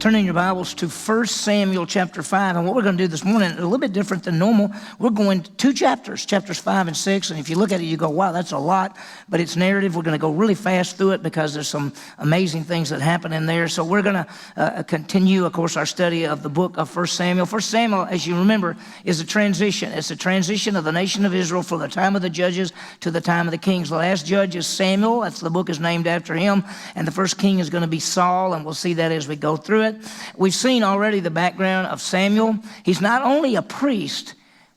Turn in your Bibles to 1 Samuel chapter 5. And what we're going to do this morning is a little bit different than normal. We're going to two chapters, chapters 5 and 6. And if you look at it, you go, wow, that's a lot. But it's narrative. We're going to go really fast through it because there's some amazing things that happen in there. So we're going to continue, of course, our study of the book of 1 Samuel. 1 Samuel, as you remember, is a transition. It's a transition of the nation of Israel from the time of the judges to the time of the kings. The last judge is Samuel. That's the book is named after him. And the first king is going to be Saul. And we'll see that as we go through it. We've seen already the background of Samuel. He's not only a priest,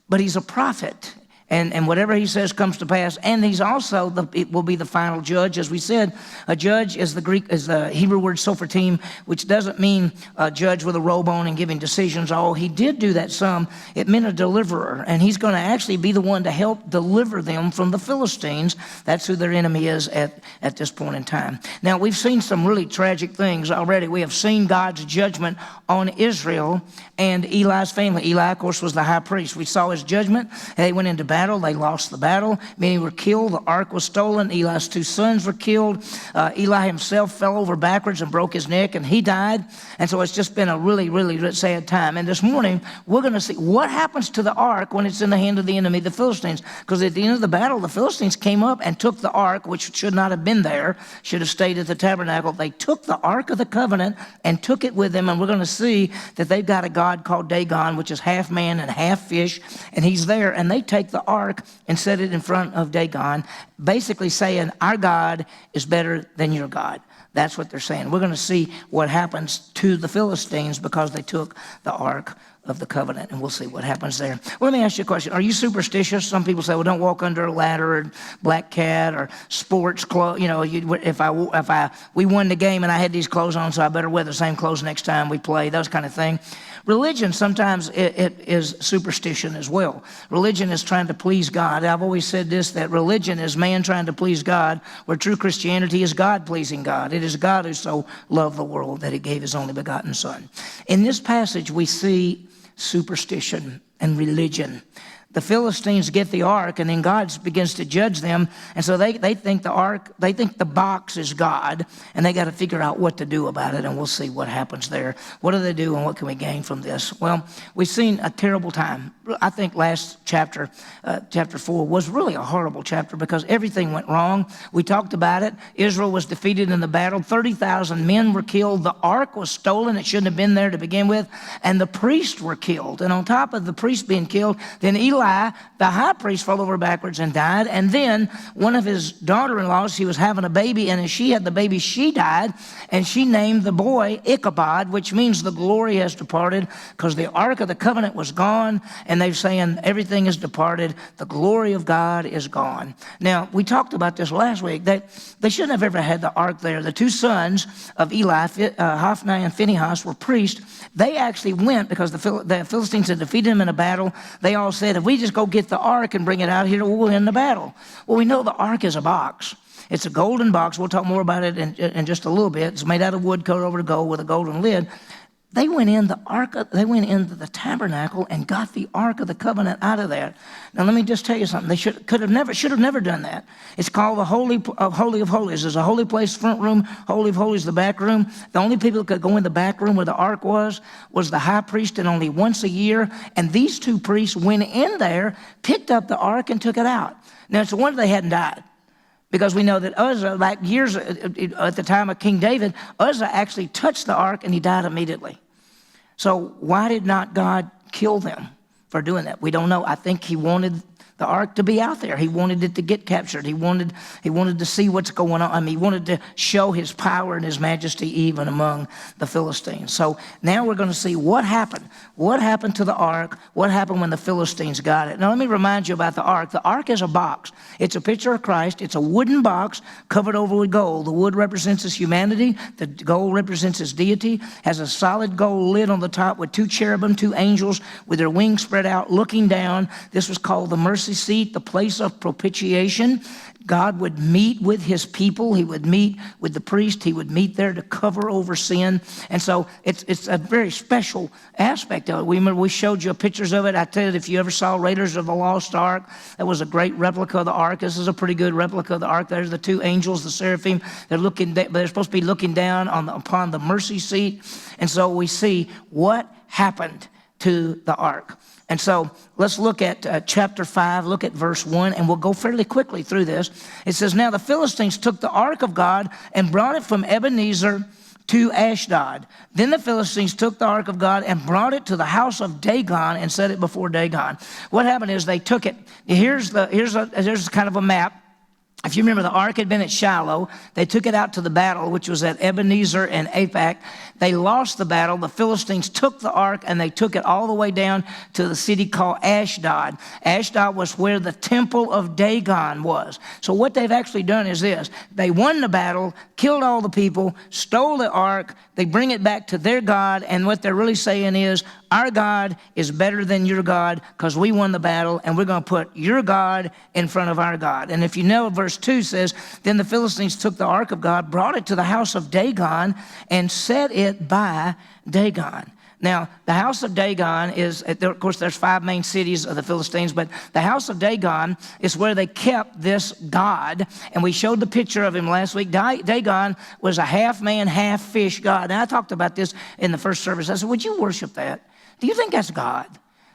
but he's a prophet. And whatever he says comes to pass. And he's also, it will be the final judge. As we said, a judge is the Hebrew word sophatim, which doesn't mean a judge with a robe on and giving decisions. Oh, he did do that some. It meant a deliverer. And he's going to actually be the one to help deliver them from the Philistines. That's who their enemy is at this point in time. Now, we've seen some really tragic things already. We have seen God's judgment on Israel and Eli's family. Eli, of course, was the high priest. We saw his judgment. They went into battle. They lost the battle. Many were killed. The ark was stolen. Eli's two sons were killed. Eli himself fell over backwards and broke his neck, and he died. And so it's just been a really, really sad time. And this morning, we're going to see what happens to the ark when it's in the hand of the enemy, the Philistines. Because at the end of the battle, the Philistines came up and took the ark, which should not have been there, should have stayed at the tabernacle. They took the ark of the covenant and took it with them. And we're going to see that they've got a god called Dagon, which is half man and half fish. And he's there, and they take the ark and set it in front of Dagon, basically saying, our God is better than your God. That's what they're saying. We're going to see what happens to the Philistines because they took the ark of the covenant, and we'll see what happens there. Well, let me ask you a question. Are you superstitious? Some people say, well, don't walk under a ladder or black cat or sports clothes. You know, we won the game and I had these clothes on, so I better wear the same clothes next time we play, those kind of thing. Religion, sometimes it is superstition as well. Religion is trying to please God. I've always said this, that religion is man trying to please God, where true Christianity is God pleasing God. It is God who so loved the world that he gave his only begotten son. In this passage, we see superstition and religion. The Philistines get the ark, and then God begins to judge them. And so they think the ark, they think the box is God, and they got to figure out what to do about it, and we'll see what happens there. What do they do, and what can we gain from this? Well, we've seen a terrible time. I think last chapter, chapter 4, was really a horrible chapter because everything went wrong. We talked about it. Israel was defeated in the battle. 30,000 men were killed. The ark was stolen. It shouldn't have been there to begin with. And the priests were killed. And on top of the priests being killed, then Eli, the high priest, fell over backwards and died. And then one of his daughter-in-laws, she was having a baby, and as she had the baby, she died. And she named the boy Ichabod, which means the glory has departed, because the ark of the covenant was gone. And they're saying everything is departed. The glory of God is gone. Now, we talked about this last week. They shouldn't have ever had the ark there. The two sons of Eli, Hophni and Phinehas, were priests. They actually went because the Philistines had defeated them in a battle. They all said, if we just go get the ark and bring it out here, we'll win the battle. Well, we know the ark is a box. It's a golden box. We'll talk more about it in just a little bit. It's made out of wood covered over to gold with a golden lid. They went into the tabernacle and got the ark of the covenant out of there. Now, let me just tell you something. They should have never done that. It's called the Holy of Holies. There's a holy place, front room, Holy of Holies, the back room. The only people that could go in the back room where the ark was the high priest, and only once a year. And these two priests went in there, picked up the ark, and took it out. Now, it's a wonder they hadn't died. Because we know that Uzzah, like years at the time of King David, Uzzah actually touched the ark and he died immediately. So why did not God kill them for doing that? We don't know. I think he wanted the ark to be out there. He wanted it to get captured. He wanted to see what's going on. I mean, he wanted to show his power and his majesty even among the Philistines. So now we're going to see what happened. What happened to the ark? What happened when the Philistines got it? Now let me remind you about the ark. The ark is a box. It's a picture of Christ. It's a wooden box covered over with gold. The wood represents his humanity. The gold represents his deity. Has a solid gold lid on the top with two cherubim, two angels with their wings spread out looking down. This was called the mercy mercy seat, the place of propitiation. God would meet with his people. He would meet with the priest. He would meet there to cover over sin. And so it's a very special aspect of it. We showed you pictures of it. I tell you, if you ever saw Raiders of the Lost Ark, that was a great replica of the ark. This is a pretty good replica of the ark. There's the two angels, the seraphim. They're supposed to be looking down upon the mercy seat. And so we see what happened to the ark. And so let's look at chapter 5, look at verse 1, and we'll go fairly quickly through this. It says, now the Philistines took the ark of God and brought it from Ebenezer to Ashdod. Then the Philistines took the ark of God and brought it to the house of Dagon and set it before Dagon. What happened is they took it. Here's kind of a map. If you remember, the ark had been at Shiloh. They took it out to the battle, which was at Ebenezer and Aphek. They lost the battle. The Philistines took the ark, and they took it all the way down to the city called Ashdod. Ashdod was where the temple of Dagon was. So what they've actually done is this. They won the battle, killed all the people, stole the ark. They bring it back to their God, and what they're really saying is, our God is better than your God because we won the battle, and we're going to put your God in front of our God. And if you know, verse 2 says, then the Philistines took the ark of God, brought it to the house of Dagon, and set it by Dagon. Now, the house of Dagon is, of course, there's 5 main cities of the Philistines, but the house of Dagon is where they kept this god, and we showed the picture of him last week. Dagon was a half-man, half-fish god. And I talked about this in the first service. I said, would you worship that? Do you think that's God?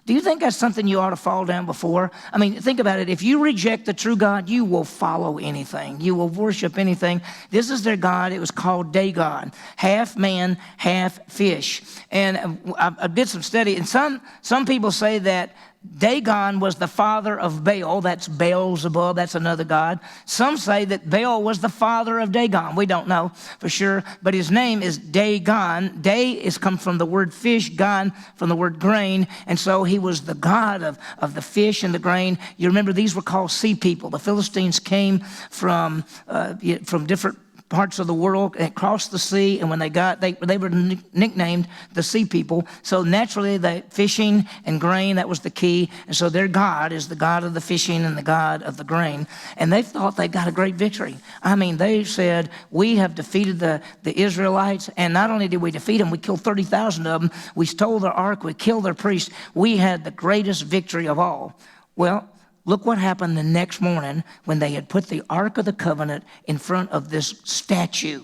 Do you think that's something you ought to fall down before? I mean, think about it. If you reject the true God, you will follow anything. You will worship anything. This is their God. It was called Dagon, half man, half fish. And I did some study, and some people say that Dagon was the father of Baal. That's Beelzebub. That's another god. Some say that Baal was the father of Dagon. We don't know for sure, but his name is Dagon. Day is come from the word fish, Gon from the word grain, and so he was the god of the fish and the grain. You remember these were called sea people. The Philistines came from different parts of the world and crossed the sea, and when they were nicknamed the sea people. So naturally, the fishing and grain, that was the key. And so their God is the God of the fishing and the God of the grain. And they thought they got a great victory. I mean, they said, we have defeated the Israelites, and not only did we defeat them, we killed 30,000 of them. We stole their ark, we killed their priests. We had the greatest victory of all. Well, look what happened the next morning when they had put the Ark of the Covenant in front of this statue.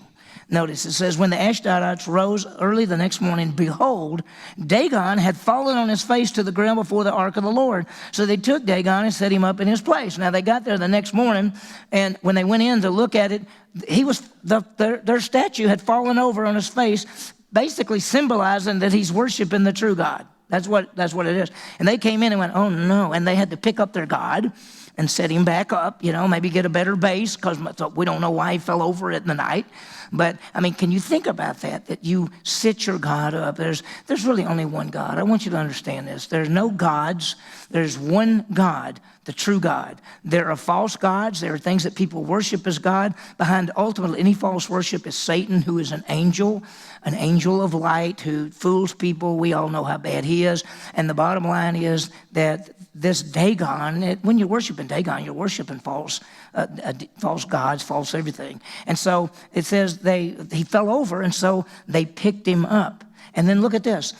Notice it says, when the Ashdodites rose early the next morning, behold, Dagon had fallen on his face to the ground before the ark of the Lord. So they took Dagon and set him up in his place. Now they got there the next morning, and when they went in to look at it, their statue had fallen over on his face, basically symbolizing that he's worshiping the true God. That's what it is. And they came in and went, oh no. And they had to pick up their God and set him back up, maybe get a better base, because we don't know why he fell over it in the night. But, I mean, can you think about that you sit your God up? There's really only one God. I want you to understand this. There's no gods. There's one God, the true God. There are false gods. There are things that people worship as God. Behind ultimately any false worship is Satan, who is an angel of light who fools people. We all know how bad he is. And the bottom line is that this Dagon, when you're worshiping Dagon, you're worshiping false gods, false everything. And so it says he fell over, and so they picked him up. And then look at this.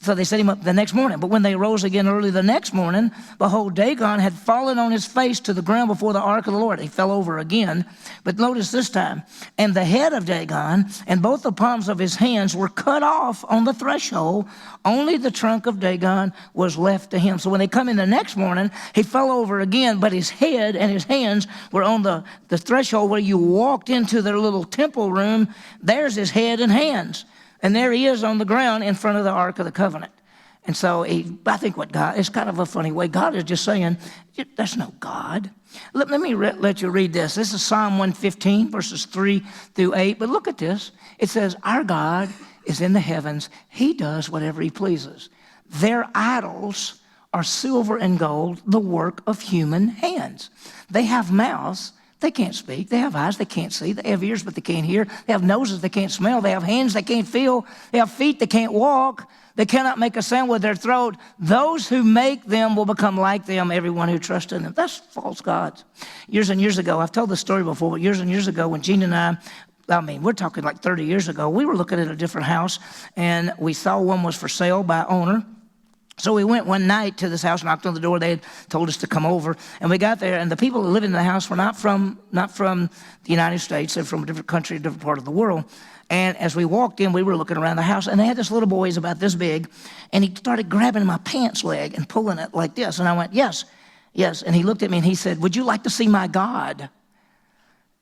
So they set him up the next morning. But when they rose again early the next morning, behold, Dagon had fallen on his face to the ground before the ark of the Lord. He fell over again. But notice this time. And the head of Dagon and both the palms of his hands were cut off on the threshold. Only the trunk of Dagon was left to him. So when they come in the next morning, he fell over again, but his head and his hands were on the threshold where you walked into their little temple room. There's his head and hands. And there he is on the ground in front of the Ark of the Covenant. And so I think it's kind of a funny way. God is just saying, there's no God. Let me let you read this. This is Psalm 115, verses 3 through 8. But look at this. It says, our God is in the heavens. He does whatever he pleases. Their idols are silver and gold, the work of human hands. They have mouths, They can't speak. They have eyes they can't see. They have ears but they can't hear. They have noses they can't smell. They have hands they can't feel. They have feet they can't walk. They cannot make a sound with their throat. Those who make them will become like them, everyone who trusts in them. That's false gods. Years and years ago, I've told this story before, but years and years ago when Gene and I mean, we're talking like 30 years ago, we were looking at a different house, and we saw one was for sale by owner. So we went one night to this house, knocked on the door. They had told us to come over. And we got there, and the people who lived in the house were not from the United States. They're from a different country, a different part of the world. And as we walked in, we were looking around the house, and they had this little boy, he's about this big, and he started grabbing my pants leg and pulling it like this. And I went, yes, yes. And he looked at me, and he said, would you like to see my God?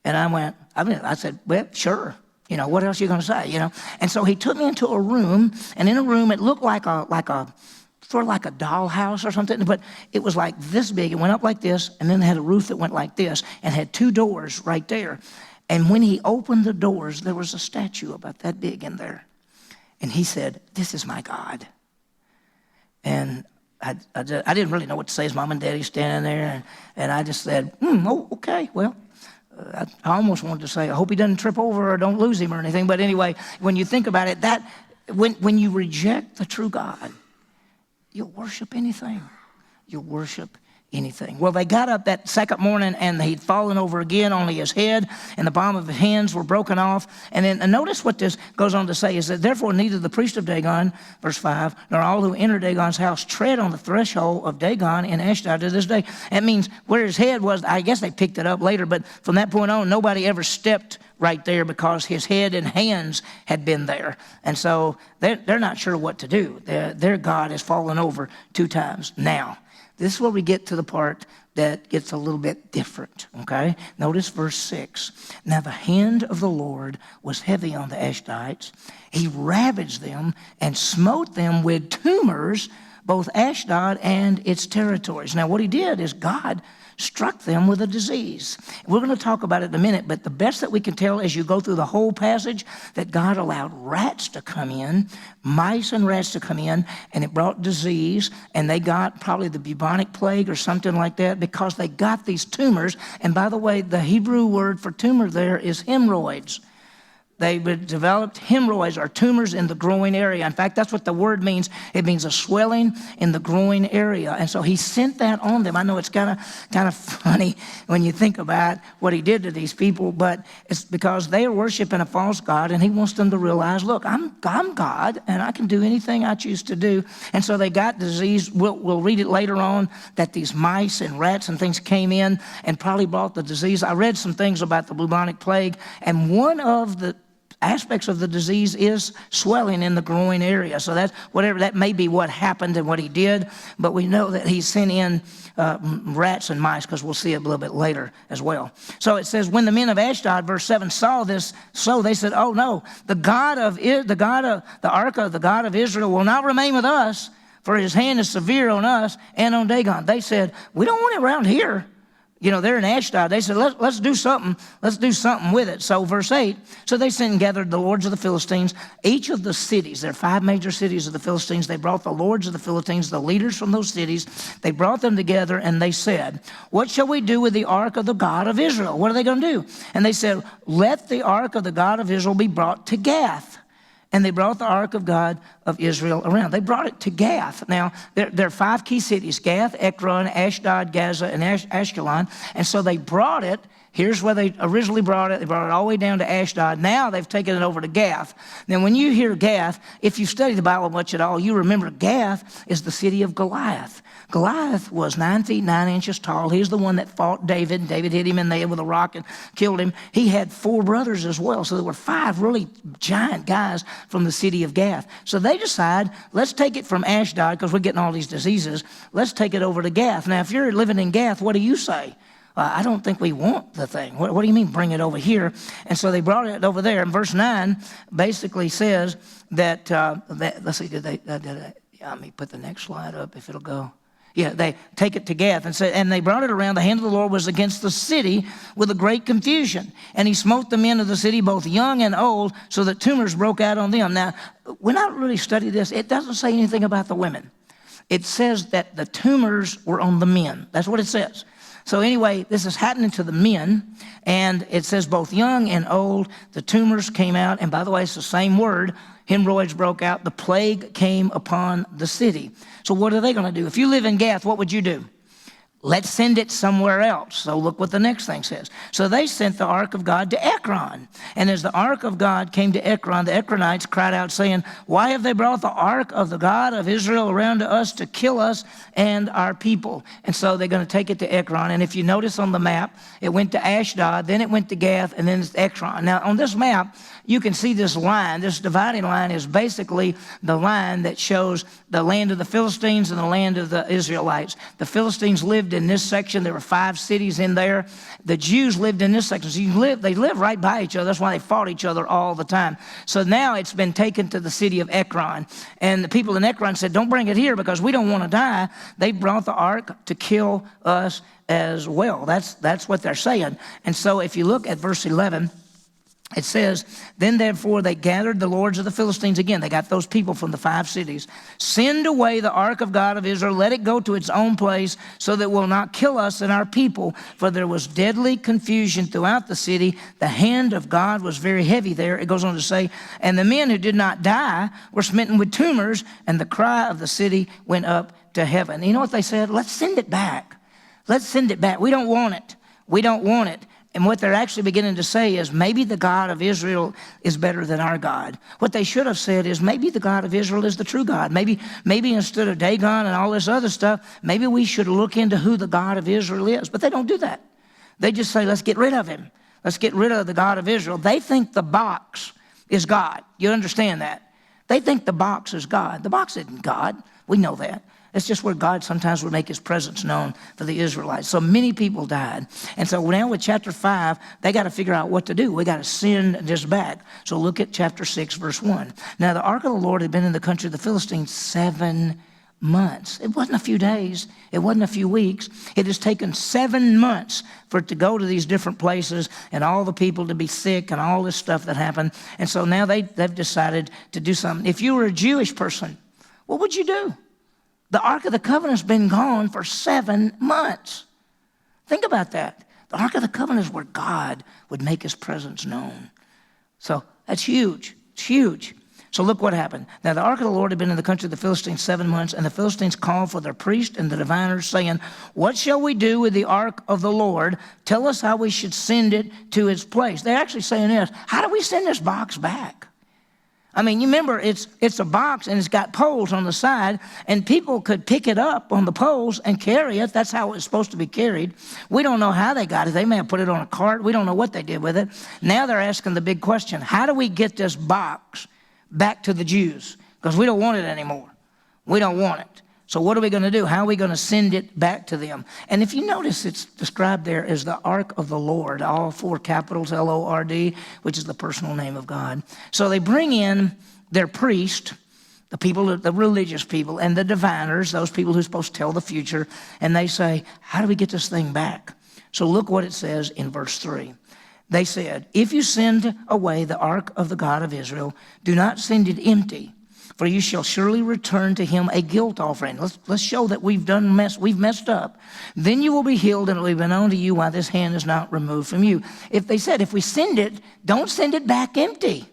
And I said, well, sure. What else are you going to say, And so he took me into a room, and in a room, it looked like a sort of like a dollhouse or something, but it was like this big. It went up like this, and then it had a roof that went like this, and had two doors right there. And when he opened the doors, there was a statue about that big in there. And he said, this is my God. And I didn't really know what to say. His mom and daddy standing there, and I just said, oh, okay, well. I almost wanted to say, I hope he doesn't trip over or don't lose him or anything. But anyway, when you think about it, that when you reject the true God, you'll worship anything. You'll worship anything. Well, they got up that second morning, and he'd fallen over again, only his head and the palm of his hands were broken off. And then notice what this goes on to say is that therefore neither the priest of Dagon, verse 5, nor all who enter Dagon's house tread on the threshold of Dagon in Ashdod to this day. That means where his head was, I guess they picked it up later, but from that point on, nobody ever stepped right there because his head and hands had been there. And so they're not sure what to do. Their God has fallen over 2 times. Now, this is where we get to the part that gets a little bit different, okay? Notice verse 6. Now the hand of the Lord was heavy on the Ashdodites. He ravaged them and smote them with tumors, both Ashdod and its territories. Now what he did is God struck them with a disease. We're going to talk about it in a minute, but the best that we can tell as you go through the whole passage, that God allowed rats to come in, mice and rats to come in, and it brought disease, and they got probably the bubonic plague or something like that because they got these tumors. And by the way, the Hebrew word for tumor there is hemorrhoids. They developed hemorrhoids or tumors in the groin area. In fact, that's what the word means. It means a swelling in the groin area. And so he sent that on them. I know it's kind of funny when you think about what he did to these people, but it's because they are worshiping a false god, and he wants them to realize, look, I'm God, and I can do anything I choose to do. And so they got disease. We'll read it later on that these mice and rats and things came in and probably brought the disease. I read some things about the bubonic plague, and one of the aspects of the disease is swelling in the groin area. So that's whatever, that may be what happened and what he did, but we know that he sent in rats and mice, because we'll see it a little bit later as well. So it says, when the men of Ashdod, verse 7, saw this, so they said, oh no, the ark of the God of Israel will not remain with us, for his hand is severe on us and on Dagon. They said, we don't want it around here. They're in Ashdod. They said, let's do something. Let's do something with it. So verse 8, so they sent and gathered the lords of the Philistines. Each of the cities, there are 5 major cities of the Philistines. They brought the lords of the Philistines, the leaders from those cities. They brought them together, and they said, what shall we do with the ark of the God of Israel? What are they going to do? And they said, let the ark of the God of Israel be brought to Gath. And they brought the ark of God of Israel around. They brought it to Gath. Now, there are 5 key cities: Gath, Ekron, Ashdod, Gaza, and Ashkelon. And so they brought it. Here's where they originally brought it. They brought it all the way down to Ashdod. Now they've taken it over to Gath. Now, when you hear Gath, if you study the Bible much at all, you remember Gath is the city of Goliath. Goliath was 9 feet 9 inches tall. He's the one that fought David. David hit him in the head with a rock and killed him. He had 4 brothers as well. So there were 5 really giant guys from the city of Gath. So they decide, let's take it from Ashdod, because we're getting all these diseases. Let's take it over to Gath. Now, if you're living in Gath, what do you say? I don't think we want the thing. What do you mean bring it over here? And so they brought it over there. And verse 9 basically says that, let's see, let me put the next slide up if it'll go. Yeah, they take it to Gath and they brought it around. The hand of the Lord was against the city with a great confusion. And he smote the men of the city, both young and old, so that tumors broke out on them. Now, we're not really studying this. It doesn't say anything about the women. It says that the tumors were on the men. That's what it says. So anyway, this is happening to the men, and it says both young and old, the tumors came out, and by the way, it's the same word. Hemorrhoids broke out. The plague came upon the city. So what are they going to do? If you live in Gath, what would you do? Let's send it somewhere else. So look what the next thing says. So they sent the ark of God to Ekron. And as the ark of God came to Ekron, the Ekronites cried out, saying, why have they brought the ark of the God of Israel around to us to kill us and our people? And so they're going to take it to Ekron. And if you notice on the map, it went to Ashdod, then it went to Gath, and then it's Ekron. Now on this map, you can see this line. This dividing line is basically the line that shows the land of the Philistines and the land of the Israelites. The Philistines lived in this section. There were 5 cities in there. The Jews lived in this section. So they live right by each other. That's why they fought each other all the time. So now it's been taken to the city of Ekron. And the people in Ekron said, don't bring it here because we don't want to die. They brought the ark to kill us as well. That's what they're saying. And so if you look at verse 11, it says, then therefore they gathered the lords of the Philistines again. They got those people from the 5 cities. Send away the ark of God of Israel. Let it go to its own place so that it will not kill us and our people. For there was deadly confusion throughout the city. The hand of God was very heavy there. It goes on to say, and the men who did not die were smitten with tumors, and the cry of the city went up to heaven. You know what they said? Let's send it back. Let's send it back. We don't want it. We don't want it. And what they're actually beginning to say is maybe the God of Israel is better than our God. What they should have said is maybe the God of Israel is the true God. Maybe instead of Dagon and all this other stuff, maybe we should look into who the God of Israel is. But they don't do that. They just say, let's get rid of him. Let's get rid of the God of Israel. They think the box is God. You understand that? They think the box is God. The box isn't God. We know that. It's just where God sometimes would make his presence known for the Israelites. So many people died. And so now with chapter 5, they got to figure out what to do. We got to send this back. So look at chapter 6, verse 1. Now the ark of the Lord had been in the country of the Philistines 7 months. It wasn't a few days. It wasn't a few weeks. It has taken 7 months for it to go to these different places and all the people to be sick and all this stuff that happened. And so now they've decided to do something. If you were a Jewish person, what would you do? The Ark of the Covenant's been gone for 7 months. Think about that. The Ark of the Covenant is where God would make his presence known. So that's huge. It's huge. So look what happened. Now the Ark of the Lord had been in the country of the Philistines 7 months, and the Philistines called for their priests and the diviners, saying, what shall we do with the Ark of the Lord? Tell us how we should send it to its place. They're actually saying this, how do we send this box back? I mean, you remember, it's a box and it's got poles on the side, and people could pick it up on the poles and carry it. That's how it's supposed to be carried. We don't know how they got it. They may have put it on a cart. We don't know what they did with it. Now they're asking the big question, how do we get this box back to the Jews? Because we don't want it anymore. We don't want it. So what are we going to do? How are we going to send it back to them? And if you notice, it's described there as the Ark of the Lord, all 4 capitals, L-O-R-D, which is the personal name of God. So they bring in their priest, the people, the religious people, and the diviners, those people who are supposed to tell the future, and they say, how do we get this thing back? So look what it says in verse 3. They said, if you send away the Ark of the God of Israel, do not send it empty, for you shall surely return to him a guilt offering. Let's show that we've messed up. Then you will be healed, and it will be known to you why this hand is not removed from you. If they said, if we send it, don't send it back empty.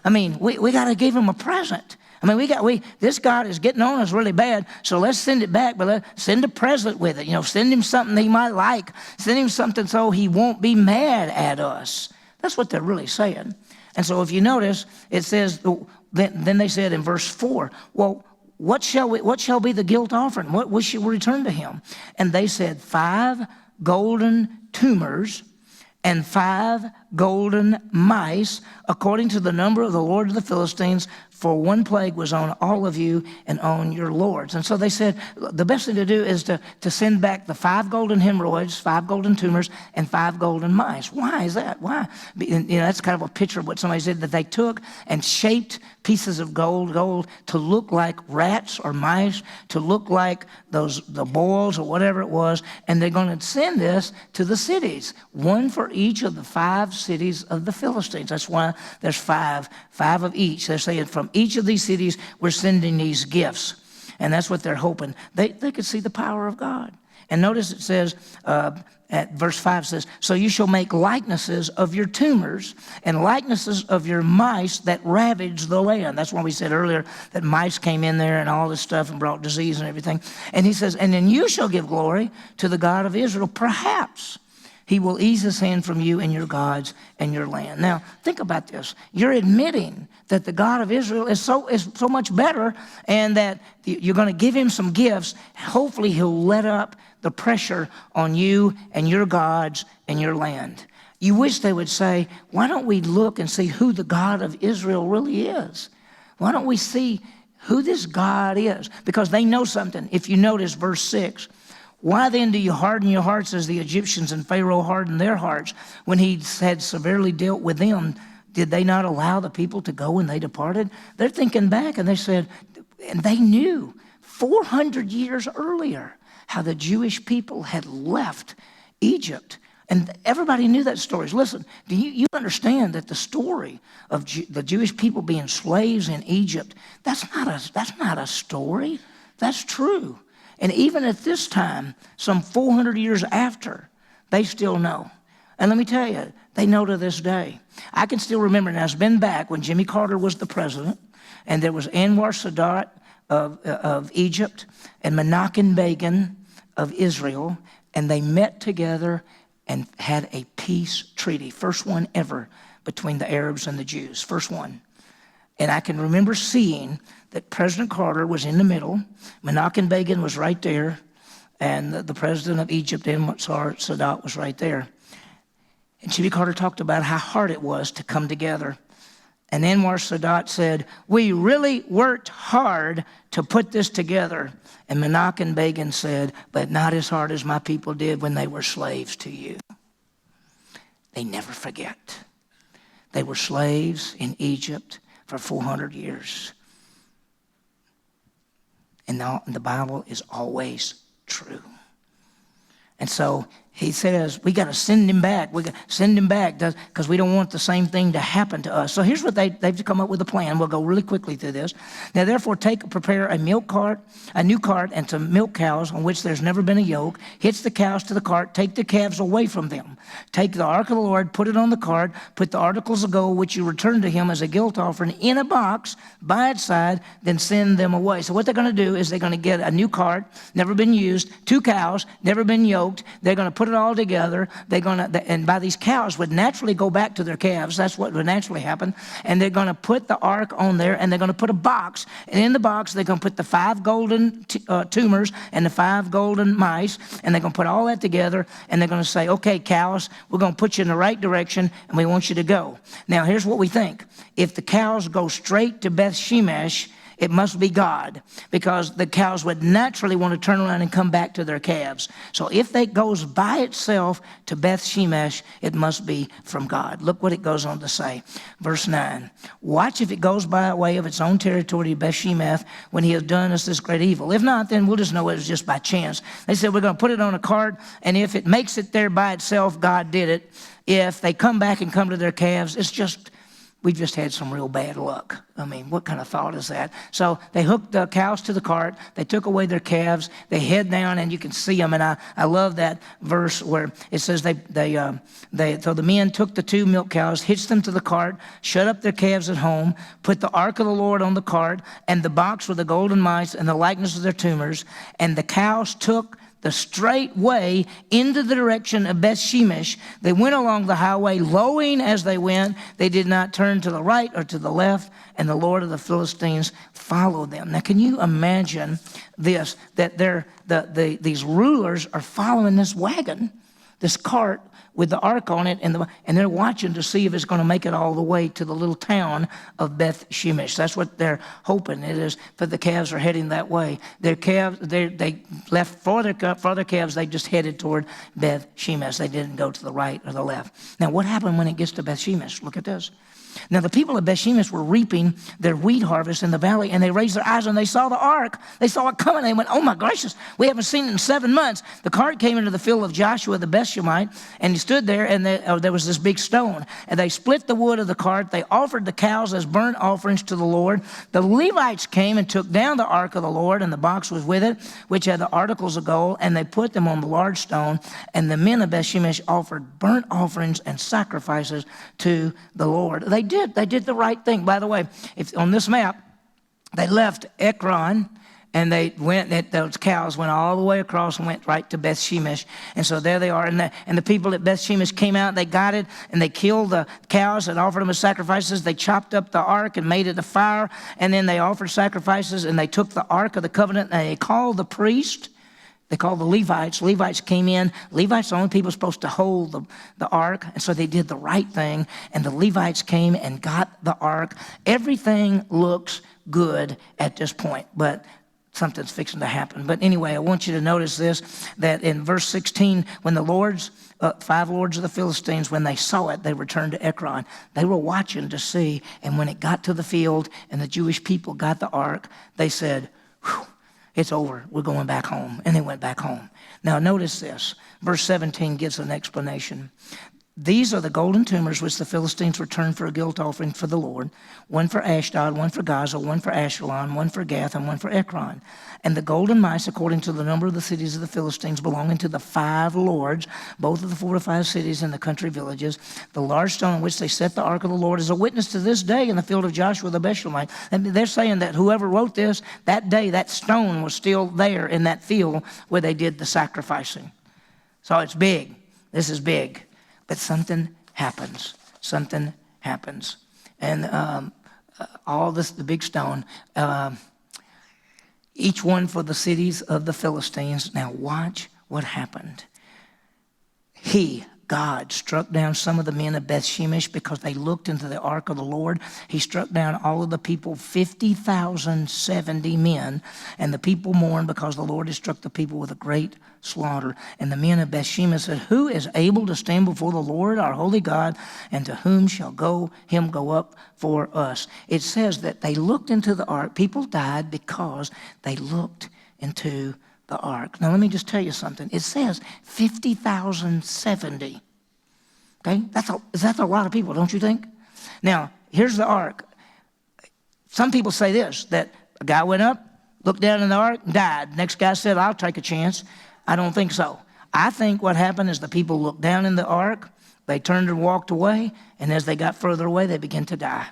I mean, we got to give him a present. I mean, this God is getting on us really bad, so let's send it back, but let's send a present with it. You know, send him something he might like. Send him something so he won't be mad at us. That's what they're really saying. And so if you notice, it says, then they said in verse 4, well, what shall be the guilt offering? What shall we return to him? And they said 5 golden tumors and 5 golden mice, according to the number of the Lord of the Philistines, for one plague was on all of you and on your lords. And so they said, the best thing to do is to send back the 5 golden hemorrhoids, 5 golden tumors, and 5 golden mice. Why is that? Why? You know, that's kind of a picture of what somebody said, that they took and shaped pieces of gold to look like rats or mice, to look like the boils or whatever it was, and they're going to send this to the cities, one for each of the 5 cities of the Philistines. That's why there's 5 of each. They're saying from each of these cities, we're sending these gifts. And that's what they're hoping. They could see the power of God. And notice it says, at verse 5 says, so you shall make likenesses of your tumors and likenesses of your mice that ravage the land. That's why we said earlier that mice came in there and all this stuff and brought disease and everything. And he says, and then you shall give glory to the God of Israel. Perhaps he will ease his hand from you and your gods and your land. Now, think about this. You're admitting that the God of Israel is so much better, and that you're going to give him some gifts. Hopefully, he'll let up the pressure on you and your gods and your land. You wish they would say, why don't we look and see who the God of Israel really is? Why don't we see who this God is? Because they know something. If you notice verse 6, why then do you harden your hearts as the Egyptians and Pharaoh hardened their hearts? When he had severely dealt with them, did they not allow the people to go and they departed? They're thinking back and they said, and they knew 400 years earlier how the Jewish people had left Egypt. And everybody knew that story. Listen, do you understand that the story of the Jewish people being slaves in Egypt, that's not a story. That's true. And even at this time, some 400 years after, they still know. And let me tell you, they know to this day. I can still remember, now it's been back when Jimmy Carter was the president, and there was Anwar Sadat of Egypt and Menachem Begin of Israel, and they met together and had a peace treaty, first one ever between the Arabs and the Jews, first one. And I can remember seeing that President Carter was in the middle, Menachem Begin was right there, and the president of Egypt, Anwar Sadat, was right there. And Jimmy Carter talked about how hard it was to come together. And Anwar Sadat said, we really worked hard to put this together. And Menachem Begin said, but not as hard as my people did when they were slaves to you. They never forget. They were slaves in Egypt for 400 years. And the Bible is always true. And so he says, we got to send him back. We got to send him back because we don't want the same thing to happen to us. So here's what they've come up with a plan. We'll go really quickly through this. Now, therefore, prepare a new cart, and some milk cows on which there's never been a yoke. Hitch the cows to the cart. Take the calves away from them. Take the ark of the Lord, put it on the cart, put the articles of gold which you return to him as a guilt offering in a box by its side, then send them away. So what they're going to do is they're going to get a new cart, never been used, 2 cows, never been yoked. They're going to put it all together. And by these cows would naturally go back to their calves. That's what would naturally happen. And they're going to put the ark on there, and they're going to put a box. And in the box, they're going to put the 5 golden tumors and the 5 golden mice, and they're going to put all that together, and they're going to say, okay, cows, we're going to put you in the right direction, and we want you to go. Now, here's what we think. If the cows go straight to Beth Shemesh, it must be God, because the cows would naturally want to turn around and come back to their calves. So if it goes by itself to Beth Shemesh, it must be from God. Look what it goes on to say. Verse 9, watch if it goes by way of its own territory to Beth Shemesh when he has done us this great evil. If not, then we'll just know it was just by chance. They said, we're going to put it on a cart, and if it makes it there by itself, God did it. If they come back and come to their calves, we've just had some real bad luck. I mean, what kind of thought is that? So they hooked the cows to the cart. They took away their calves. They head down, and you can see them. And I love that verse where it says so the men took the 2 milk cows, hitched them to the cart, shut up their calves at home, put the ark of the Lord on the cart, and the box with the golden mice and the likeness of their tumors. And the cows took the straight way into the direction of Beth Shemesh. They went along the highway, lowing as they went. They did not turn to the right or to the left, and the Lord of the Philistines followed them. Now, can you imagine this, that these rulers are following this wagon, this cart with the ark on it, and they're watching to see if it's going to make it all the way to the little town of Beth Shemesh. That's what they're hoping it is, but the calves are heading that way. Their calves, they left for their calves, they just headed toward Beth Shemesh. They didn't go to the right or the left. Now, what happened when it gets to Beth Shemesh? Look at this. Now, the people of Beth Shemesh were reaping their wheat harvest in the valley, and they raised their eyes and they saw the ark. They saw it coming. They went, oh my gracious, we haven't seen it in 7 months. The cart came into the field of Joshua the Bethshemite, and stood there, and there was this big stone. And they split the wood of the cart. They offered the cows as burnt offerings to the Lord. The Levites came and took down the ark of the Lord, and the box was with it, which had the articles of gold, and they put them on the large stone. And the men of Beth-Shemesh offered burnt offerings and sacrifices to the Lord. They did the right thing. By the way, if on this map, they left Ekron, and those cows went all the way across and went right to Beth-Shemesh. And so there they are. And the people at Beth-Shemesh came out, they got it, and they killed the cows and offered them as sacrifices. They chopped up the ark and made it a fire. And then they offered sacrifices, and they took the ark of the covenant, and they called the priest. They called the Levites. Levites came in. Levites are the only people supposed to hold the ark. And so they did the right thing. And the Levites came and got the ark. Everything looks good at this point, but something's fixing to happen. But anyway, I want you to notice this, that in verse 16, when the five lords of the Philistines, when they saw it, they returned to Ekron. They were watching to see, and when it got to the field and the Jewish people got the ark, they said, "Whew, it's over. We're going back home." And they went back home. Now notice this. Verse 17 gives an explanation. These are the golden tumors which the Philistines returned for a guilt offering for the Lord, one for Ashdod, one for Gaza, one for Ashkelon, one for Gath, and one for Ekron. And the golden mice, according to the number of the cities of the Philistines, belonging to the five lords, both of the fortified cities and the country villages. The large stone on which they set the ark of the Lord is a witness to this day in the field of Joshua the Beshulamite. And they're saying that whoever wrote this, that day, that stone was still there in that field where they did the sacrificing. So it's big. This is big. But something happens. Something happens. And all this, the big stone, each one for the cities of the Philistines. Now watch what happened. God, struck down some of the men of Beth-Shemesh because they looked into the ark of the Lord. He struck down all of the people, 50,070 men. And the people mourned because the Lord had struck the people with a great slaughter. And the men of Beth-Shemesh said, "Who is able to stand before the Lord, our holy God, and to whom shall him go up for us?" It says that they looked into the ark. People died because they looked into the ark. Now, let me just tell you something. It says 50,070. Okay? That's a lot of people, don't you think? Now, here's the ark. Some people say this, that a guy went up, looked down in the ark, and died. Next guy said, "I'll take a chance." I don't think so. I think what happened is the people looked down in the ark, they turned and walked away, and as they got further away, they began to die.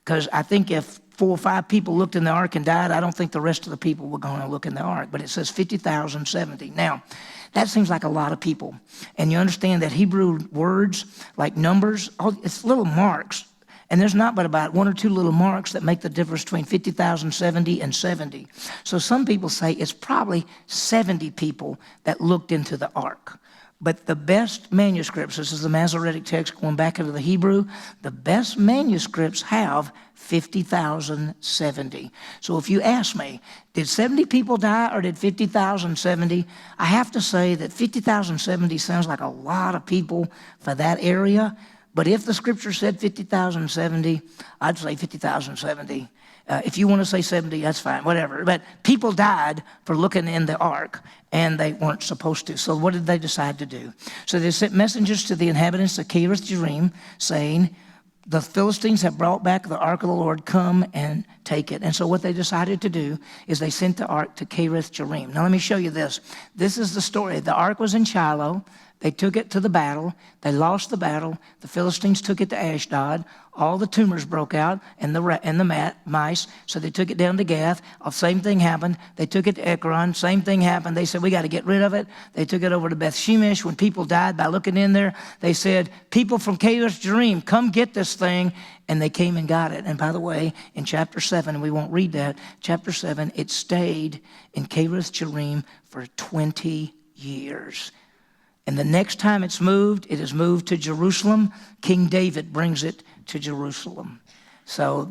Because I think if 4 or 5 people looked in the ark and died, I don't think the rest of the people were going to look in the ark. But it says 50,070. Now, that seems like a lot of people. And you understand that Hebrew words, like numbers, it's little marks. And there's not but about 1 or 2 little marks that make the difference between 50,070 and 70. So some people say it's probably 70 people that looked into the ark. But the best manuscripts, this is the Masoretic text going back into the Hebrew, the best manuscripts have 50,070. So if you ask me, did 70 people die or did 50,070? I have to say that 50,070 sounds like a lot of people for that area. But if the scripture said 50,070, I'd say 50,070. If you want to say 70, that's fine, whatever. But people died for looking in the ark, and they weren't supposed to. So what did they decide to do? So they sent messengers to the inhabitants of Kiriath-Jearim, saying, "The Philistines have brought back the ark of the Lord. Come and take it." And so what they decided to do is they sent the ark to Kiriath-Jearim. Now let me show you this. This is the story. The ark was in Shiloh. They took it to the battle. They lost the battle. The Philistines took it to Ashdod. All the tumors broke out and the mice. So they took it down to Gath. Same thing happened. They took it to Ekron. Same thing happened. They said, "We got to get rid of it." They took it over to Beth-Shemesh. When people died by looking in there, they said, "People from Kiriath-Jearim, come get this thing." And they came and got it. And by the way, in chapter 7, we won't read that, chapter 7, it stayed in Kiriath-Jearim for 20 years. And the next time it's moved, it is moved to Jerusalem. King David brings it to Jerusalem. So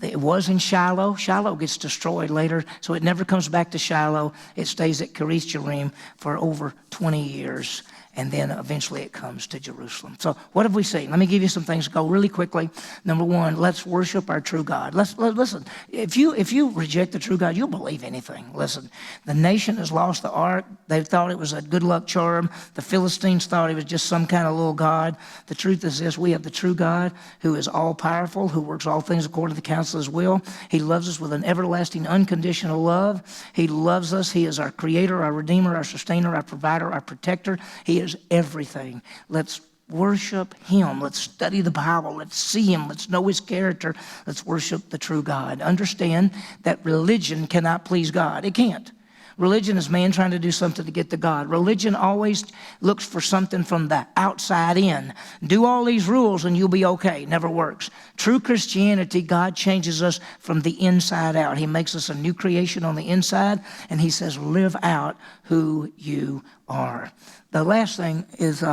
it was in Shiloh. Shiloh gets destroyed later, so it never comes back to Shiloh. It stays at Kiriath-Jearim for over 20 years. and then eventually it comes to Jerusalem. So what have we seen? Let me give you some things to go really quickly. Number one, let's worship our true God. Listen, if you reject the true God, you'll believe anything. Listen, the nation has lost the ark. They thought it was a good luck charm. The Philistines thought it was just some kind of little god. The truth is this: we have the true God who is all-powerful, who works all things according to the counsel of his will. He loves us with an everlasting, unconditional love. He loves us. He is our creator, our redeemer, our sustainer, our provider, our protector. He is everything. Let's worship him. Let's study the Bible. Let's see him. Let's know his character. Let's worship the true God. Understand that religion cannot please God. It can't. Religion is man trying to do something to get to God. Religion always looks for something from the outside in. Do all these rules and you'll be okay. Never works. True Christianity, God changes us from the inside out. He makes us a new creation on the inside, and he says, live out who you are. The last thing is,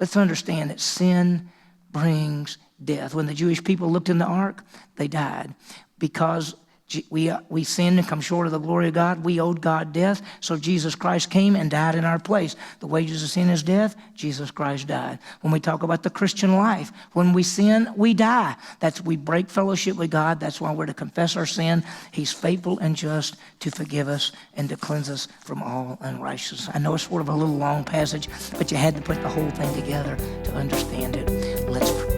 let's understand that sin brings death. When the Jewish people looked in the ark, they died because we sinned and come short of the glory of God. We owed God death, so Jesus Christ came and died in our place. The wages of sin is death. Jesus Christ died. When we talk about the Christian life, when we sin, we die. We break fellowship with God. That's why we're to confess our sin. He's faithful and just to forgive us and to cleanse us from all unrighteousness. I know it's sort of a little long passage, but you had to put the whole thing together to understand it. Let's pray.